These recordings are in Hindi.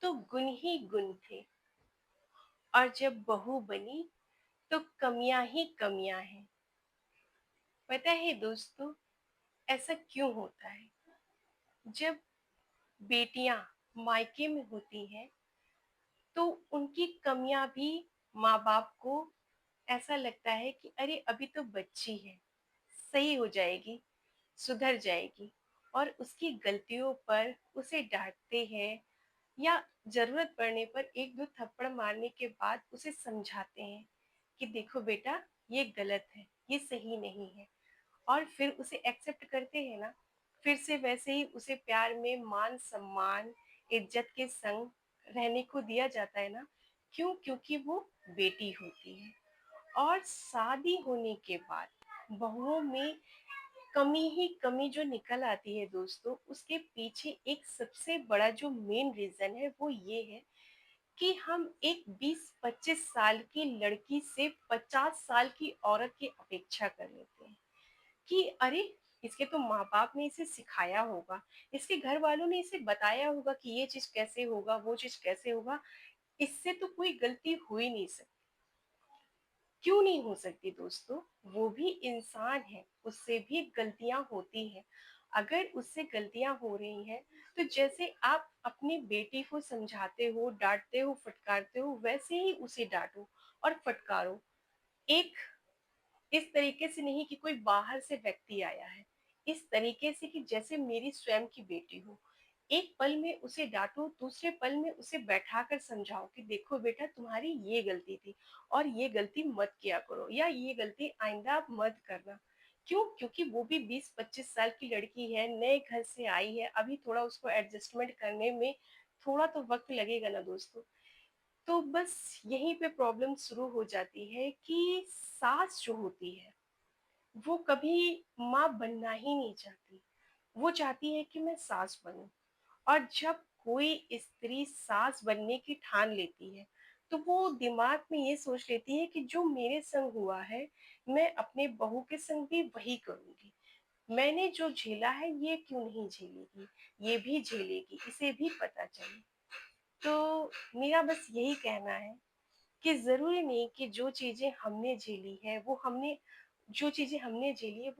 तो गुण ही गुण थे, और जब बहू बनी तो कमियां ही कमियां हैं। पता है दोस्तों, ऐसा क्यों होता है? जब बेटियां मायके में होती हैं तो उनकी कमियां भी माँ बाप को ऐसा लगता है कि अरे अभी तो बच्ची है, सही हो जाएगी, सुधर जाएगी, और उसकी गलतियों पर उसे डांटते हैं, या जरूरत पड़ने पर एक दो थप्पड़ मारने के बाद उसे समझाते हैं कि देखो बेटा, ये गलत है, ये सही नहीं है, और फिर उसे एक्सेप्ट करते हैं ना। फिर से वैसे ही उसे प्यार में मान सम्मान इज्जत के संग रहने को दिया जाता है ना। क्यों? क्योंकि वो बेटी होती है। और शादी होने के बाद बहुओं में कमी ही कमी जो निकल आती है दोस्तों, उसके पीछे एक सबसे बड़ा जो मेन रीजन है वो ये है कि हम एक 20-25 साल की लड़की से 50 साल की औरत की अपेक्षा कर लेते हैं कि अरे, इसके तो माँ बाप ने इसे सिखाया होगा, इसके घर वालों ने इसे बताया होगा कि ये चीज कैसे होगा, वो चीज कैसे होगा, इससे तो कोई गलती हो ही नहीं सकती। क्यों नहीं हो सकती दोस्तों? वो भी इंसान है, उससे भी गलतियां होती हैं। अगर उससे गलतियां हो रही हैं तो जैसे आप अपनी बेटी को समझाते हो, डांटते हो, फटकारते हो, वैसे ही उसे डांटो और फटकारो। एक इस तरीके से नहीं कि कोई बाहर से व्यक्ति आया है, इस तरीके से कि जैसे मेरी स्वयं की बेटी हो। एक पल में उसे डांटो, दूसरे पल में उसे बैठा कर समझाओ कि देखो बेटा, तुम्हारी ये गलती थी, और ये गलती मत किया करो, या ये गलती आइंदा आप मत करना। क्यों? क्योंकि वो भी 20-25 साल की लड़की है, नए घर से आई है, अभी थोड़ा उसको एडजस्टमेंट करने में थोड़ा तो वक्त लगेगा ना दोस्तों। तो बस यहीं पे प्रॉब्लम शुरू हो जाती है कि सास जो होती है वो कभी माँ बनना ही नहीं चाहती। वो चाहती है कि मैं सास बनूं। और जब कोई स्त्री सास बनने की ठान लेती है तो वो दिमाग में ये सोच लेती है कि जो मेरे संग हुआ है, मैं अपने बहू के संग भी वही करूंगी। मैंने जो झेला है ये क्यों नहीं झेलेगी, ये भी झेलेगी, इसे भी पता चले। तो मेरा बस यही कहना है कि ज़रूरी नहीं कि जो चीज़ें हमने झेली है वो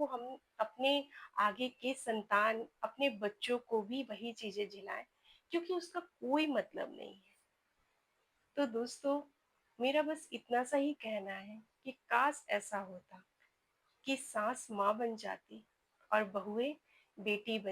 हम अपने आगे के संतान, अपने बच्चों को भी वही चीज़ें झेलाएँ, क्योंकि उसका कोई मतलब नहीं है। तो दोस्तों, मेरा बस इतना सा ही कहना है कि काश ऐसा होता कि सास माँ बन जाती और बहुएँ बेटी बन